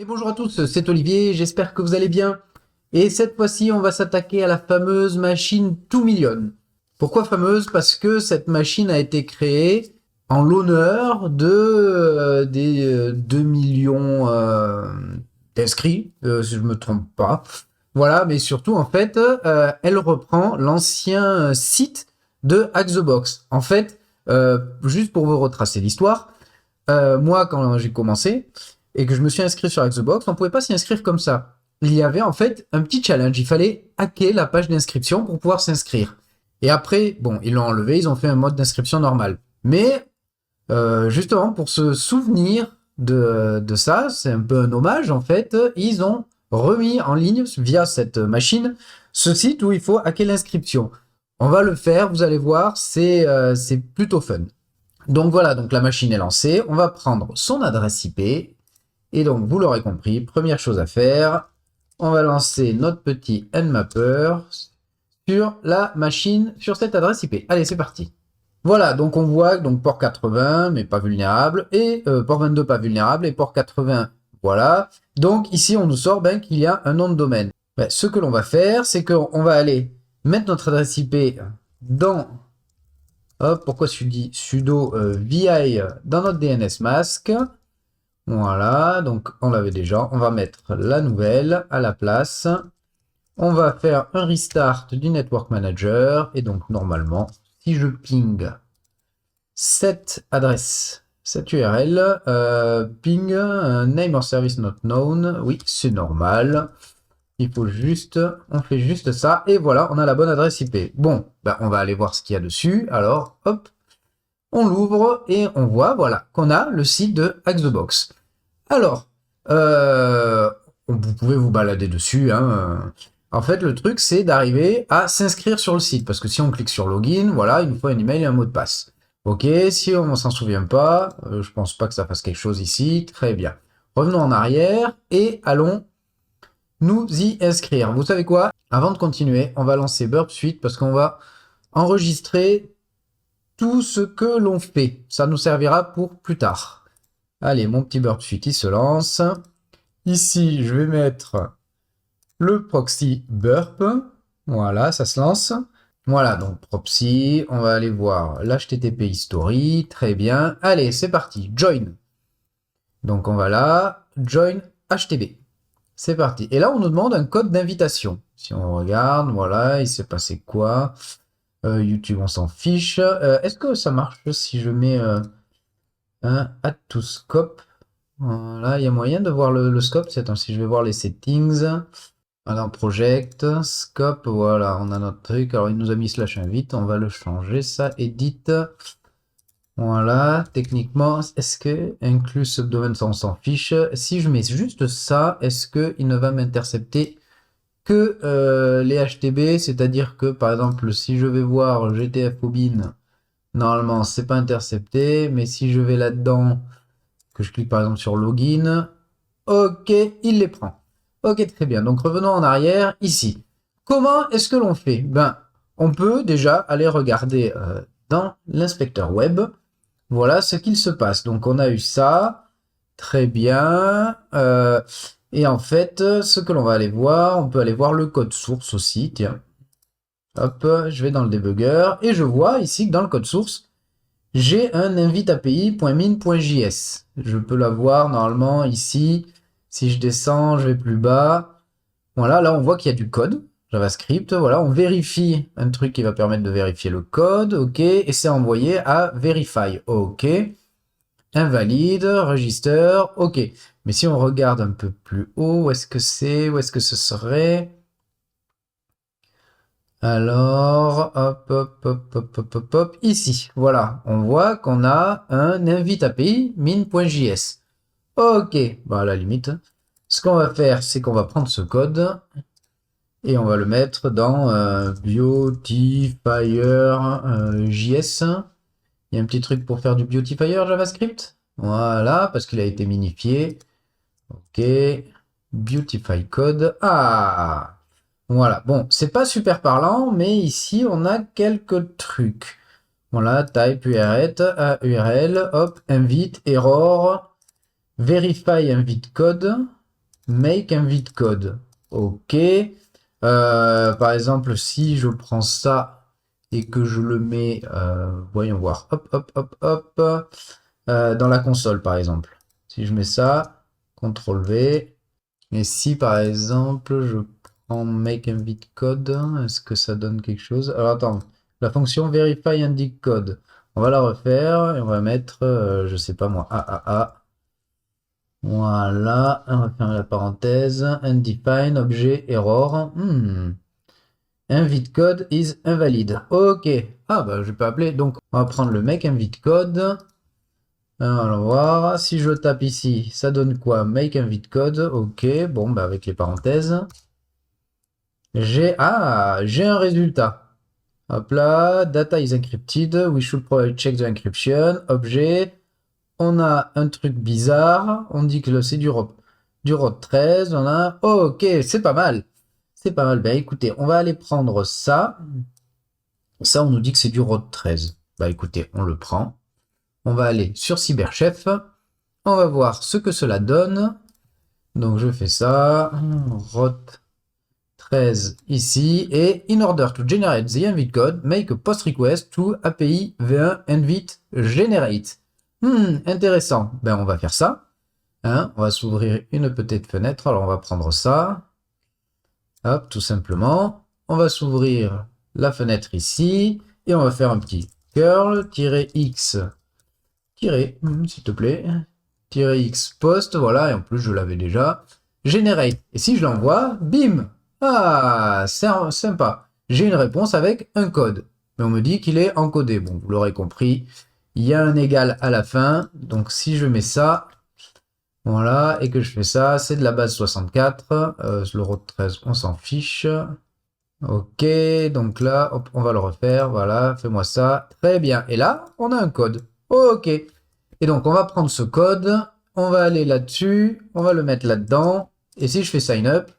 Et bonjour à tous, c'est Olivier, j'espère que vous allez bien. Et cette fois-ci, on va s'attaquer à la fameuse machine 2 million. Pourquoi fameuse? Parce que cette machine a été créée en l'honneur des 2 millions d'inscrits, si je me trompe pas. Voilà, mais surtout, en fait, elle reprend l'ancien site de Hack the Box. En fait, juste pour vous retracer l'histoire, moi, quand j'ai commencé et que je me suis inscrit sur Xbox, on pouvait pas s'y inscrire comme ça. Il y avait en fait un petit challenge. Il fallait hacker la page d'inscription pour pouvoir s'inscrire. Et après, bon, ils l'ont enlevé, ils ont fait un mode d'inscription normal. Mais justement, pour se souvenir de ça, c'est un peu un hommage en fait, ils ont remis en ligne via cette machine ce site où il faut hacker l'inscription. On va le faire, vous allez voir, c'est plutôt fun. Donc voilà, donc la machine est lancée. On va prendre son adresse IP. Et donc, vous l'aurez compris, première chose à faire, on va lancer notre petit nmapper sur la machine, sur cette adresse IP. Allez, c'est parti. Voilà, donc on voit donc port 80, mais pas vulnérable, et port 22 pas vulnérable, et port 80, voilà. Donc ici, on nous sort ben, qu'il y a un nom de domaine. Ben, ce que l'on va faire, c'est qu'on va aller mettre notre adresse IP dans hop, pourquoi je dis sudo vi dans notre DNS mask. Voilà, donc on l'avait déjà. On va mettre la nouvelle à la place. On va faire un restart du Network Manager. Et donc normalement, si je ping cette adresse, cette URL, ping name or service not known, oui, c'est normal. Il faut juste, on fait juste ça, et voilà, on a la bonne adresse IP. Bon, ben, on va aller voir ce qu'il y a dessus. Alors, hop, on l'ouvre et on voit, voilà, qu'on a le site de Hack the Box. Alors, euh, vous pouvez vous balader dessus. Hein. En fait, le truc, c'est d'arriver à s'inscrire sur le site. Parce que si on clique sur Login, voilà, il nous faut un email et un mot de passe. Ok, si on s'en souvient pas, je pense pas que ça fasse quelque chose ici. Très bien. Revenons en arrière et allons nous y inscrire. Vous savez quoi? Avant de continuer, on va lancer Burp Suite parce qu'on va enregistrer tout ce que l'on fait. Ça nous servira pour plus tard. Allez, mon petit Burp Suite, il se lance. Ici, je vais mettre le proxy burp. Voilà, ça se lance. Voilà, donc proxy, on va aller voir l'HTTP history. Très bien. Allez, c'est parti. Join. Donc on va là. Join HTTP. C'est parti. Et là, on nous demande un code d'invitation. Si on regarde, voilà, il s'est passé quoi? YouTube, on s'en fiche. Est-ce que ça marche si je mets un add to scope? Voilà, il y a moyen de voir le scope. Attends, si je vais voir les settings. Alors, project, scope, voilà, on a notre truc. Alors, il nous a mis slash invite, on va le changer, ça, edit. Voilà, techniquement, est-ce que inclus subdomaine, ça, on s'en fiche. Si je mets juste ça, est-ce qu'il ne va m'intercepter que les HTB, c'est-à-dire que, par exemple, si je vais voir GTF Obin, normalement, c'est pas intercepté, mais si je vais là-dedans, que je clique par exemple sur login, ok, il les prend. Ok, très bien. Donc revenons en arrière ici. Comment est-ce que l'on fait? Ben, on peut déjà aller regarder dans l'inspecteur web. Voilà ce qu'il se passe. Donc on a eu ça. Très bien. Et en fait, ce que l'on va aller voir, on peut aller voir le code source aussi. Tiens. Hop, je vais dans le debugger et je vois ici que dans le code source, j'ai un invite API.min.js. Je peux l'avoir normalement ici. Si je descends, je vais plus bas. Voilà, là on voit qu'il y a du code JavaScript. Voilà, on vérifie un truc qui va permettre de vérifier le code. Ok, et c'est envoyé à verify. Ok, invalide, register. Ok, mais si on regarde un peu plus haut, où est-ce que c'est? Où est-ce que ce serait? Alors, hop, hop, hop, hop, hop, hop, hop, ici, voilà, on voit qu'on a un invite API min.js. Ok, bah à la limite, ce qu'on va faire, c'est qu'on va prendre ce code et on va le mettre dans Beautifier JS. Il y a un petit truc pour faire du Beautifier JavaScript. Voilà, parce qu'il a été minifié. Ok, Beautify code. Ah! Voilà, bon, c'est pas super parlant, mais ici on a quelques trucs. Voilà, type URL, hop, invite, error, verify invite code. make invid code. Ok. Par exemple, si je prends ça et que je le mets, voyons voir, hop, hop, hop, hop, dans la console, par exemple. Si je mets ça, CTRL V, et si par exemple je prends make invid code, est-ce que ça donne quelque chose? Alors attends, la fonction verify indeed code, on va la refaire et on va mettre, je sais pas moi, AAA. Voilà, on va faire la parenthèse, undefined, objet, error. Invid code is invalid. Ok. Ah bah je peux appeler. Donc on va prendre le make invid code. Alors, on va voir. Si je tape ici, ça donne quoi? Make invid code. Ok. Bon bah avec les parenthèses. J'ai un résultat. Hop là. Data is encrypted. We should probably check the encryption. Objet. On a un truc bizarre. On dit que c'est du ROT 13. On a. Ok, c'est pas mal. C'est pas mal. Ben écoutez, on va aller prendre ça. Ça, on nous dit que c'est du ROT 13. Bah écoutez, on le prend. On va aller sur Cyberchef. On va voir ce que cela donne. Donc je fais ça. ROT 13 ici. Et in order to generate the invid code, make a post request to API v1 invid generate. Intéressant. Ben on va faire ça. Hein, on va s'ouvrir une petite fenêtre. Alors on va prendre ça. Hop, tout simplement. On va s'ouvrir la fenêtre ici. Et on va faire un petit curl-x, s'il te plaît, -x post, voilà, et en plus je l'avais déjà, generate. Et si je l'envoie, bim! Ah, c'est sympa. J'ai une réponse avec un code. Mais on me dit qu'il est encodé. Bon, vous l'aurez compris, il y a un égal à la fin. Donc si je mets ça, voilà, et que je fais ça, c'est de la base 64. Le ROT 13, on s'en fiche. Ok, donc là, hop, on va le refaire. Voilà, fais-moi ça. Très bien. Et là, on a un code. Ok. Et donc, on va prendre ce code, on va aller là-dessus, on va le mettre là-dedans. Et si je fais sign up,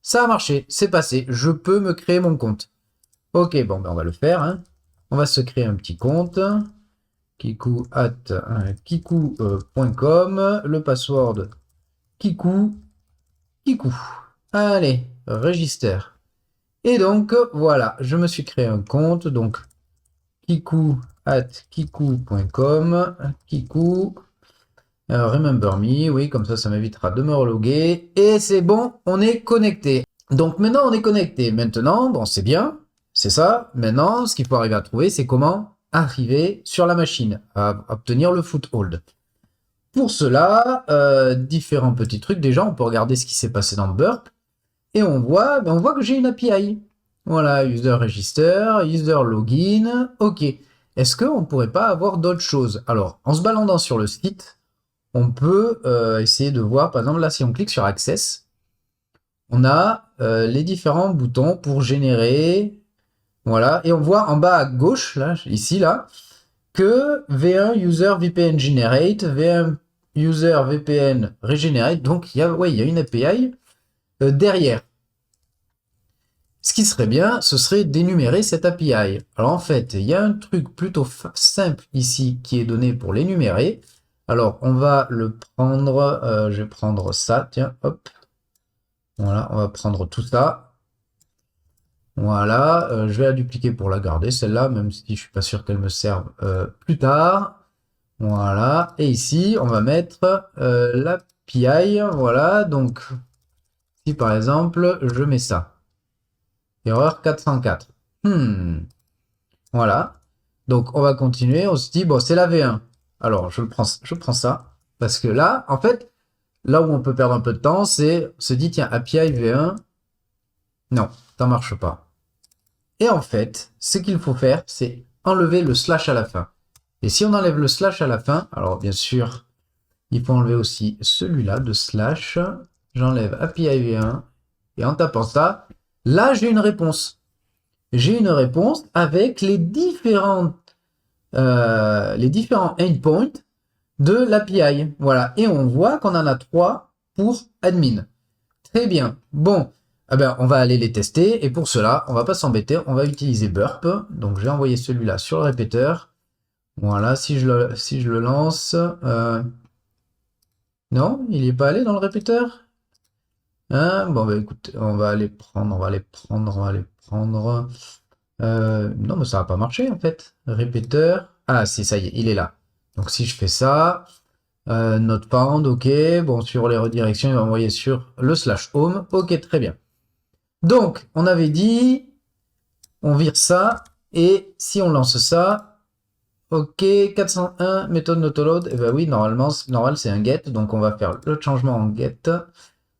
ça a marché, c'est passé. Je peux me créer mon compte. Ok, bon, ben on va le faire. Hein. On va se créer un petit compte. kikou@kikou.com. Le password kikou. Allez, register. Et donc, voilà, je me suis créé un compte. Donc, kikou@kikou.com. Kikou. Remember me, oui, comme ça m'évitera de me reloguer. Et c'est bon, on est connecté. Donc maintenant, on est connecté. Maintenant, bon, c'est bien, c'est ça. Maintenant, ce qu'il faut arriver à trouver, c'est comment arriver sur la machine, à obtenir le foothold. Pour cela, différents petits trucs. Déjà, on peut regarder ce qui s'est passé dans Burp. Et on voit que j'ai une API. Voilà, user register, user login. Ok. Est-ce qu'on ne pourrait pas avoir d'autres choses? Alors, en se baladant sur le site, on peut essayer de voir, par exemple, là, si on clique sur Access, on a les différents boutons pour générer, voilà, et on voit en bas à gauche, là, ici, là, que V1 User VPN Generate, V1 User VPN Regenerate, donc il y a une API derrière. Ce qui serait bien, ce serait d'énumérer cette API. Alors en fait, il y a un truc plutôt simple ici qui est donné pour l'énumérer. Alors, on va le prendre, je vais prendre ça, tiens, hop. Voilà, on va prendre tout ça. Voilà, je vais la dupliquer pour la garder, celle-là, même si je suis pas sûr qu'elle me serve plus tard. Voilà, et ici, on va mettre l'API, voilà, donc, si par exemple, je mets ça. Erreur 404. Voilà, donc on va continuer, on se dit, bon, c'est la V1. Alors, je prends ça, parce que là, en fait, là où on peut perdre un peu de temps, c'est se dit, tiens, API V1, non, ça marche pas. Et en fait, ce qu'il faut faire, c'est enlever le slash à la fin. Et si on enlève le slash à la fin, alors bien sûr, il faut enlever aussi celui-là de slash. J'enlève API V1, et en tapant ça, là, j'ai une réponse. J'ai une réponse avec les différents endpoints de l'API. Voilà. Et on voit qu'on en a 3 pour admin. Très bien. Bon, eh ben, on va aller les tester. Et pour cela, on va pas s'embêter. On va utiliser Burp. Donc, je vais envoyer celui-là sur le répéteur. Voilà. Si je le lance. Non, il n'est pas allé dans le répéteur. Hein, bon, bah écoute, on va les prendre, on va les prendre, on va les prendre. Non, mais ça va pas marcher en fait. Répéteur. Ah, si, ça y est, il est là. Donc si je fais ça, note found, ok. Bon, sur les redirections, il va envoyer sur le slash home. Ok, très bien. Donc, on avait dit, on vire ça, et si on lance ça, ok, 401, méthode notoload, et ben oui, normalement, normal c'est un get, donc on va faire le changement en get.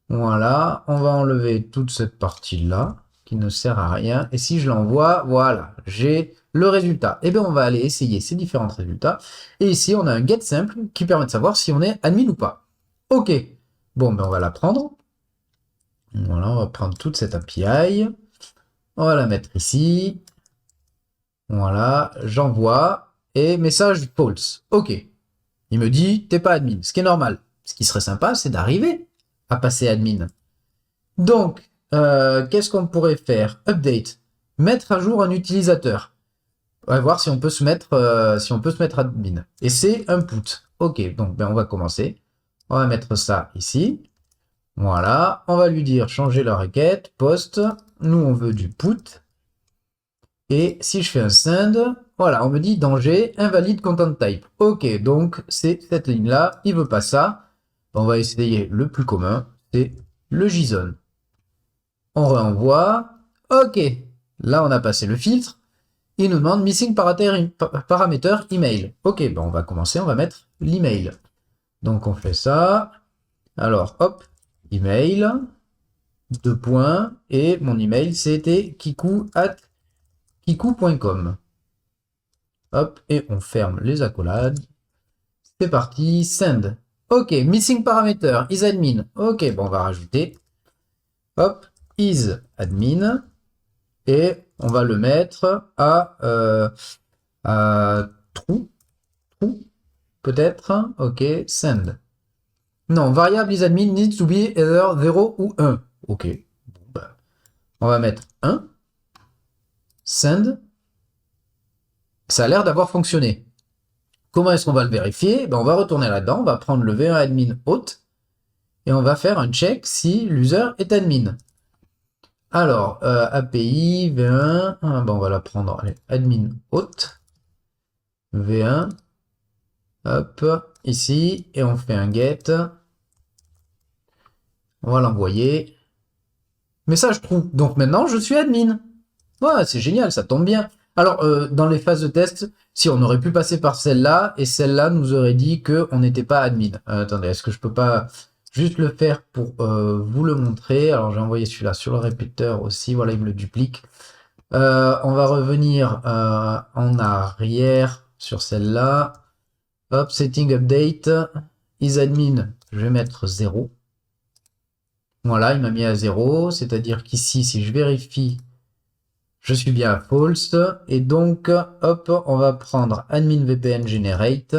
Voilà, on va enlever toute cette partie-là, qui ne sert à rien, et si je l'envoie, voilà, j'ai le résultat. Et bien on va aller essayer ces différents résultats, et ici on a un get simple qui permet de savoir si on est admin ou pas. Ok, bon, ben on va la prendre. Voilà, on va prendre toute cette API. On va la mettre ici. Voilà, j'envoie. Et message false. Ok. Il me dit, t'es pas admin. Ce qui est normal. Ce qui serait sympa, c'est d'arriver à passer admin. Donc, qu'est-ce qu'on pourrait faire? Update. Mettre à jour un utilisateur. On va voir si on peut se mettre, admin. Et c'est un put. Ok, donc ben, on va commencer. On va mettre ça ici. Voilà, on va lui dire changer la requête, post. Nous, on veut du put. Et si je fais un send, voilà, on me dit danger, invalide content type. Ok, donc c'est cette ligne-là, il veut pas ça. On va essayer le plus commun, c'est le JSON. On renvoie. Ok, là on a passé le filtre. Il nous demande missing parameter email. Ok, ben on va commencer, on va mettre l'email. Donc on fait ça. Alors hop, email, deux points, et mon email c'était kikou@kikou.com. Hop, et on ferme les accolades. C'est parti, send. Ok, missing parameter, is admin. Ok, bon, on va rajouter. Hop, is admin. Et on va le mettre à true. True, peut-être. Ok, send. Non, variable is admin needs to be either 0 ou 1. Ok, bon, bah, on va mettre 1. Send. Ça a l'air d'avoir fonctionné. Comment est-ce qu'on va le vérifier? Ben, on va retourner là-dedans, on va prendre le v1 admin hôte et on va faire un check si l'user est admin. Alors, API, v1, ben, on va la prendre, allez, admin hôte, v1, hop, ici, et on fait un get. On va l'envoyer. Message true. Donc maintenant, je suis admin. Ouais, c'est génial, ça tombe bien. Alors, dans les phases de test, si on aurait pu passer par celle-là, et celle-là nous aurait dit qu'on n'était pas admin. Attendez, est-ce que je peux pas juste le faire pour vous le montrer? Alors, j'ai envoyé celui-là sur le répéteur aussi. Voilà, il me le duplique. On va revenir en arrière sur celle-là. Hop, setting update. Is-admin, je vais mettre 0. Voilà, il m'a mis à 0. C'est-à-dire qu'ici, si je vérifie, je suis bien à false. Et donc, hop, on va prendre admin VPN generate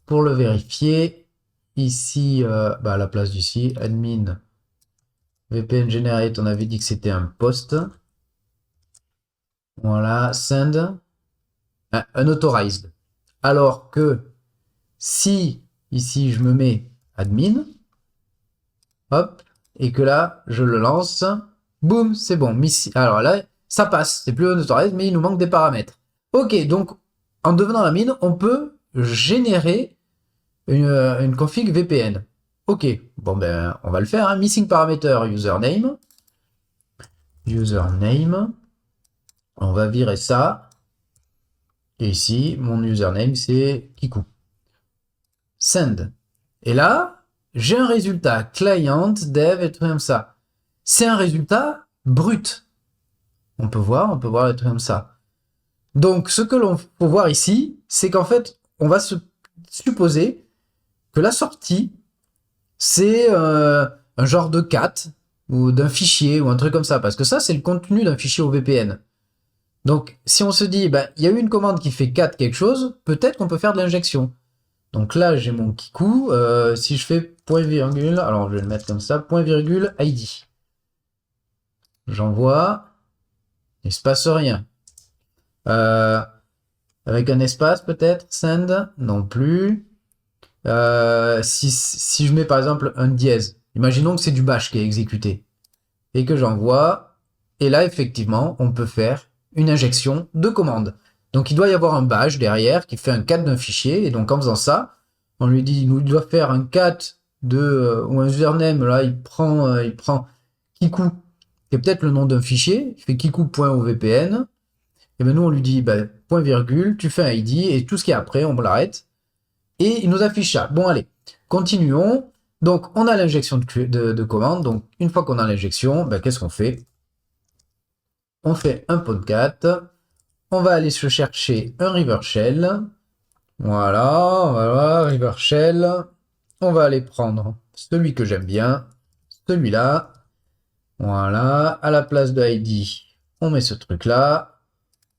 pour le vérifier. Ici, à la place d'ici, admin VPN generate, on avait dit que c'était un post. Voilà, send, unauthorized. Alors que si ici je me mets admin, hop, et que là je le lance, boum, c'est bon. Alors là, ça passe, c'est plus unauthorized, mais il nous manque des paramètres. Ok, donc en devenant admin, on peut générer une config VPN. Ok, bon ben on va le faire. Hein. Missing parameter username. Username. On va virer ça. Et ici, mon username, c'est Kikou. Send. Et là, j'ai un résultat client, dev et tout comme ça. C'est un résultat brut. On peut voir des trucs comme ça. Donc, ce que l'on faut voir ici, c'est qu'en fait, on va se supposer que la sortie, c'est un genre de cat ou d'un fichier ou un truc comme ça. Parce que ça, c'est le contenu d'un fichier au VPN. Donc, si on se dit, ben, il y a eu une commande qui fait cat quelque chose, peut-être qu'on peut faire de l'injection. Donc là, j'ai mon Kikou. Si je fais point virgule, alors je vais le mettre comme ça, point virgule ID. J'envoie. Il se passe rien. Avec un espace peut-être, send, non plus. Si je mets par exemple un dièse, Imaginons que c'est du bash qui est exécuté et que j'envoie. Et là, effectivement, on peut faire une injection de commande. Donc, il doit y avoir un bash derrière qui fait un cat d'un fichier. Et donc, en faisant ça, on lui dit, il nous doit faire un cat ou un username. Là, il prend Kiku, qui est peut-être le nom d'un fichier. Il fait kiku.ovpn. Et ben nous, on lui dit, point virgule, tu fais un ID et tout ce qui est après, on l'arrête. Et il nous affiche ça. Bon, allez, continuons. Donc, on a l'injection de commande. Donc, une fois qu'on a l'injection, qu'est-ce qu'on fait? On fait un podcat. On va aller se chercher un river shell. Voilà, river shell. On va aller prendre celui que j'aime bien, celui-là. Voilà, à la place de ID, on met ce truc-là.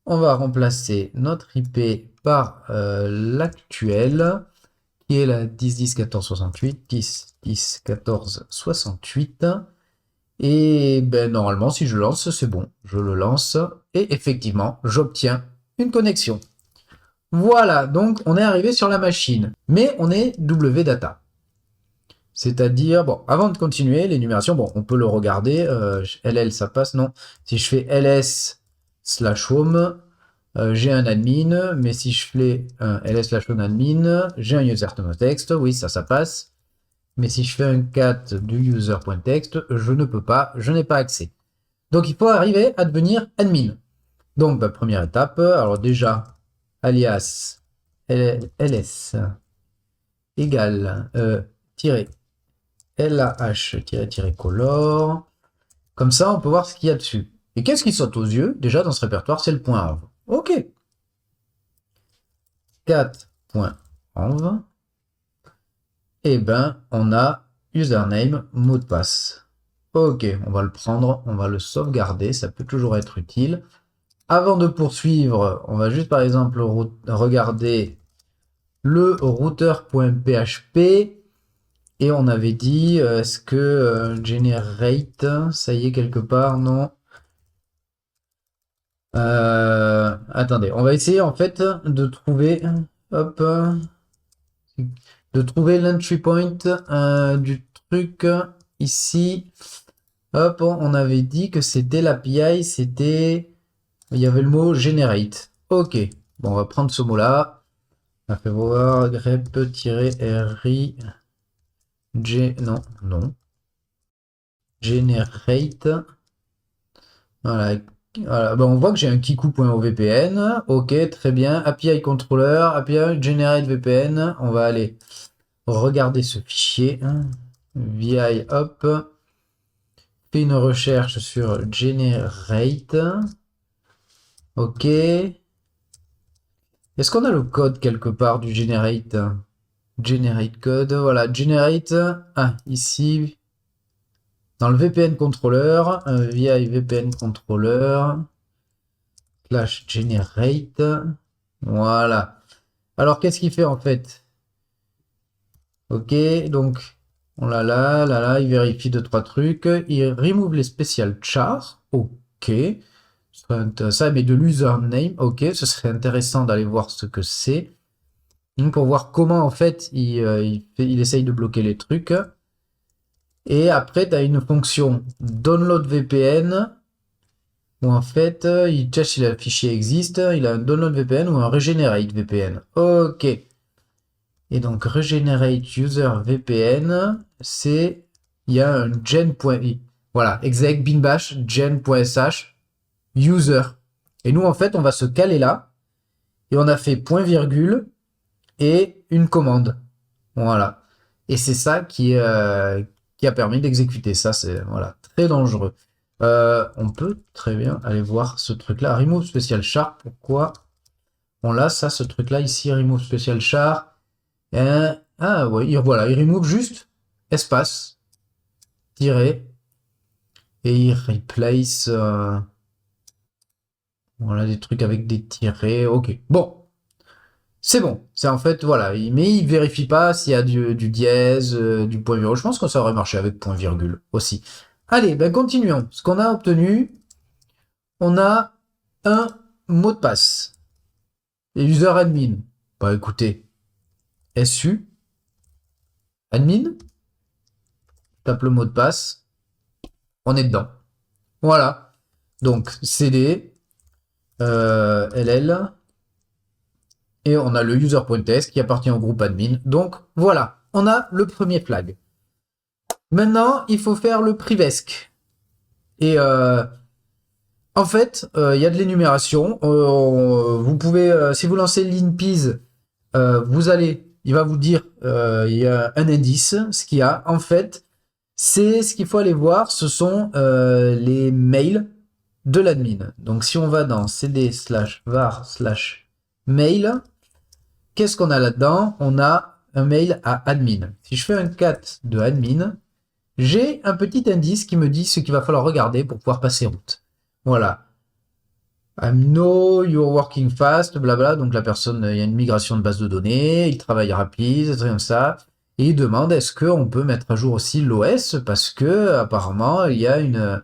On va remplacer notre IP par l'actuel, qui est la 10.10.14.68, 10.10.14.68. Et normalement, si je lance, c'est bon. Je le lance et effectivement, j'obtiens une connexion. Voilà, donc on est arrivé sur la machine. Mais on est wdata. C'est-à-dire, bon, avant de continuer, l'énumération, bon, on peut le regarder. LL, ça passe, non. Si je fais ls/home, j'ai un admin, mais si je fais un ls/home admin, j'ai un user.text, oui, ça passe. Mais si je fais un cat du user.text, je ne peux pas, je n'ai pas accès. Donc il faut arriver à devenir admin. Donc première étape, alors déjà, alias ls égale tiret lah-color. Comme ça, on peut voir ce qu'il y a dessus. Et qu'est-ce qui saute aux yeux? Déjà, dans ce répertoire, c'est le point .env. Ok. 4.env. Et on a username, mot de passe. Ok, on va le prendre, on va le sauvegarder, ça peut toujours être utile. Avant de poursuivre, on va juste par exemple regarder le routeur.php. Et on avait dit, est-ce que generate, ça y est quelque part, non? Attendez, on va essayer en fait de trouver, hop, de trouver l'entry point du truc ici. Hop, on avait dit que c'était l'API, il y avait le mot generate. Ok, bon, on va prendre ce mot-là. On va faire voir grep-ri. Non. Generate. Voilà. On voit que j'ai un kiku.ovpn. Ok, très bien. API controller, API generate VPN. On va aller regarder ce fichier. VI, hop. Fait une recherche sur generate. Ok. Est-ce qu'on a le code quelque part du generate? Generate code. Voilà, generate. Ici. Dans le VPN controller, via VPN controller, /generate. Voilà. Alors, qu'est-ce qu'il fait en fait? Ok, donc, on l'a là, il vérifie 2-3 trucs. Il remove les special chars. Ok. Ça, mais de l'username. Ok, ce serait intéressant d'aller voir ce que c'est. Pour voir comment en fait il essaye de bloquer les trucs. Et après, tu as une fonction download VPN où en fait, il cherche si le fichier existe, il a un download VPN ou un regenerate VPN. Ok. Et donc, regenerate user VPN, il y a un gen.i. Voilà, exec bin bash gen.sh user. Et nous, en fait, on va se caler là. Et on a fait point virgule et une commande. Voilà. Et c'est ça qui a permis d'exécuter ça. C'est voilà, très dangereux. On peut très bien aller voir ce truc-là. Remove special char. Pourquoi on l'a ça, ce truc-là ici, remove special char. Oui, voilà, il remove juste espace, tiret, et il replace. Voilà, des trucs avec des tirets. Ok. Bon. C'est bon. C'est en fait, voilà. Mais il vérifie pas s'il y a du dièse, du point virgule. Je pense que ça aurait marché avec point virgule aussi. Allez, continuons. Ce qu'on a obtenu, on a un mot de passe. Et user admin. Écoutez. SU. Admin. tape le mot de passe, on est dedans. Voilà. Donc CD, LL, et on a le user.test qui appartient au groupe admin. Donc voilà, on a le premier flag. Maintenant, il faut faire le privesc. Et en fait, il y a de l'énumération. Vous pouvez, si vous lancez l'InPeas, il va vous dire, il y a un indice. Ce qu'il y a, en fait, c'est ce qu'il faut aller voir. Ce sont les mails de l'admin. Donc, si on va dans cd/var/mail, qu'est-ce qu'on a là-dedans? On a un mail à admin. Si je fais un cat de admin, j'ai un petit indice qui me dit ce qu'il va falloir regarder pour pouvoir passer route. Voilà. I know you're working fast, blabla. Donc la personne, il y a une migration de base de données, il travaille rapide, c'est comme ça. Et il demande est-ce qu'on peut mettre à jour aussi l'OS parce que apparemment il y a une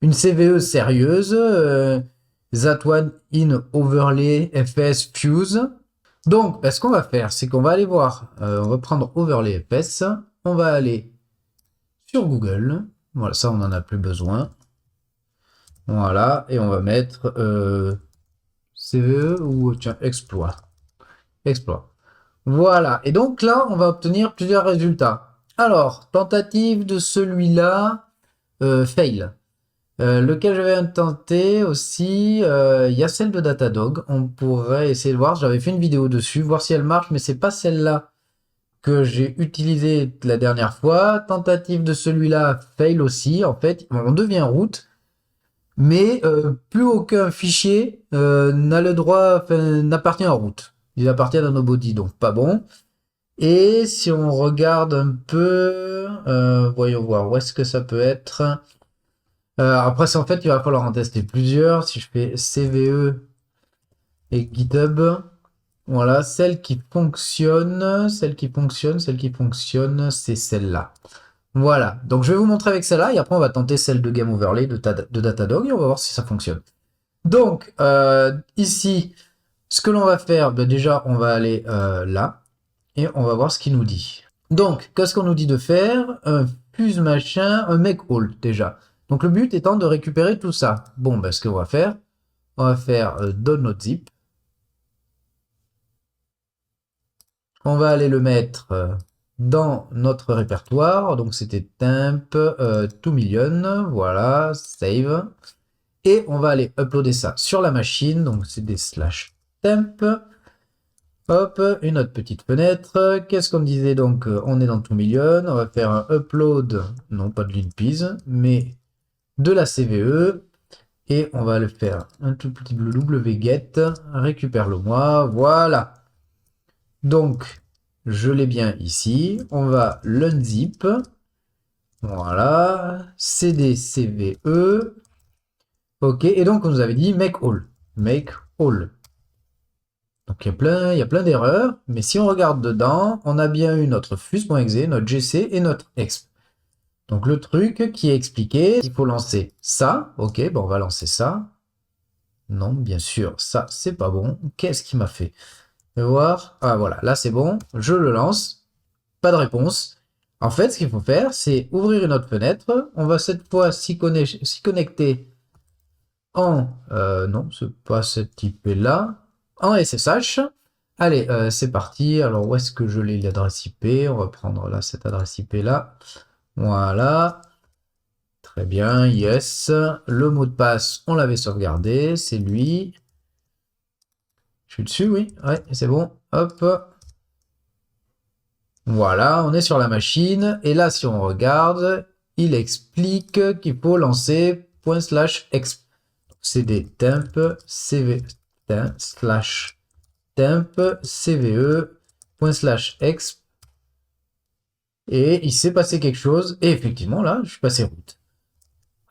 CVE sérieuse, that one in overlay fs fuse. Donc ce qu'on va faire, c'est qu'on va aller voir, on va prendre overlay fs, on va aller sur Google. Voilà, ça on n'en a plus besoin. Voilà, et on va mettre CVE ou tiens, exploit. Exploit. Voilà, et donc là, on va obtenir plusieurs résultats. Alors, tentative de celui-là, fail. Lequel j'avais tenté aussi, il y a celle de Datadog. On pourrait essayer de voir, j'avais fait une vidéo dessus, voir si elle marche, mais c'est pas celle-là que j'ai utilisée la dernière fois. Tentative de celui-là, fail aussi. En fait, on devient route. Mais plus aucun fichier n'a le droit, n'appartient à route. Ils appartiennent à nobody, donc pas bon. Et si on regarde un peu, voyons voir où est-ce que ça peut être. Après, en fait, il va falloir en tester plusieurs. Si je fais CVE et GitHub, voilà, celle qui fonctionne, c'est celle-là. Voilà, donc je vais vous montrer avec celle-là et après on va tenter celle de Game Overlay de Datadog et on va voir si ça fonctionne. Donc ici, ce que l'on va faire, ben déjà on va aller là et on va voir ce qu'il nous dit. Donc, qu'est-ce qu'on nous dit de faire? Un fuse machin, un make all déjà. Donc le but étant de récupérer tout ça. Bon, ben ce qu'on va faire download zip. On va aller le mettre dans notre répertoire, donc c'était temp 2 million, voilà, save, et on va aller uploader ça sur la machine, donc c'est des /temp, hop, une autre petite fenêtre, qu'est-ce qu'on disait, donc on est dans 2 million, on va faire un upload, non pas de l'InPeas, mais de la CVE, et on va le faire un tout petit wget, récupère le moi, voilà. Donc, je l'ai bien ici. On va l'unzip. Voilà. CD CVE. Ok. Et donc, on nous avait dit make all. Make all. Donc, il y a plein d'erreurs. Mais si on regarde dedans, on a bien eu notre fuse.exe, notre GC et notre exp. Donc, le truc qui est expliqué, il faut lancer ça. Ok. Bon, on va lancer ça. Non, bien sûr, ça, c'est pas bon. Qu'est-ce qu'il m'a fait? Voir. Ah voilà, là c'est bon. Je le lance. Pas de réponse. En fait, ce qu'il faut faire, c'est ouvrir une autre fenêtre. On va cette fois s'y connecter en... non, c'est pas cette IP-là. En SSH. Allez, c'est parti. Alors, où est-ce que je l'ai l'adresse IP? On va prendre là cette adresse IP-là. Voilà. Très bien, yes. Le mot de passe, on l'avait sauvegardé. C'est lui. Je suis dessus, oui. Ouais, c'est bon. Hop. Voilà, on est sur la machine. Et là, si on regarde, il explique qu'il faut lancer ./exp. cd temp cv temp cve ./exp. Et il s'est passé quelque chose. Et effectivement, là, je suis passé route.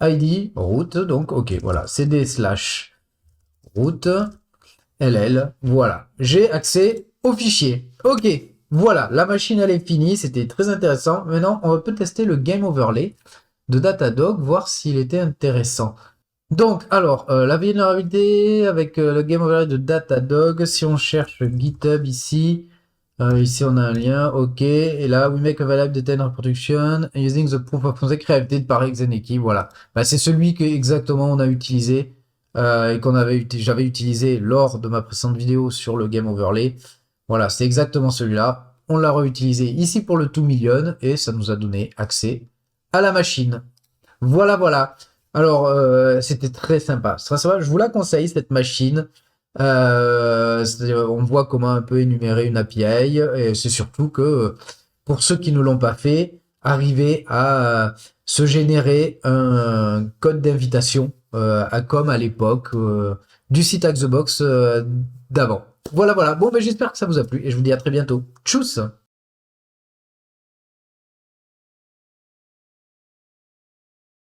ID, route, donc ok, voilà. cd/route. LL, voilà. J'ai accès au fichier. Ok, voilà, la machine elle est finie, c'était très intéressant. Maintenant, on va peut tester le Game Overlay de Datadog, voir s'il était intéressant. Donc, alors, la vulnérabilité avec le Game Overlay de Datadog, si on cherche GitHub ici, Ici, on a un lien, ok. Et là, we make available the 10 reproduction using the proof of concept created par Xeneki. Voilà. Bah, c'est celui que exactement on a utilisé et j'avais utilisé lors de ma précédente vidéo sur le game overlay. Voilà, c'est exactement celui-là. On l'a réutilisé ici pour le 2 million et ça nous a donné accès à la machine. Voilà, voilà. Alors, c'était très sympa. Très sympa. Je vous la conseille, cette machine. On voit comment un peu énumérer une API. Et c'est surtout que, pour ceux qui ne l'ont pas fait, arriver à se générer un code d'invitation, comme à l'époque du site Hack the Box d'avant. Voilà, voilà. Bon, ben, j'espère que ça vous a plu et je vous dis à très bientôt. Tchuss!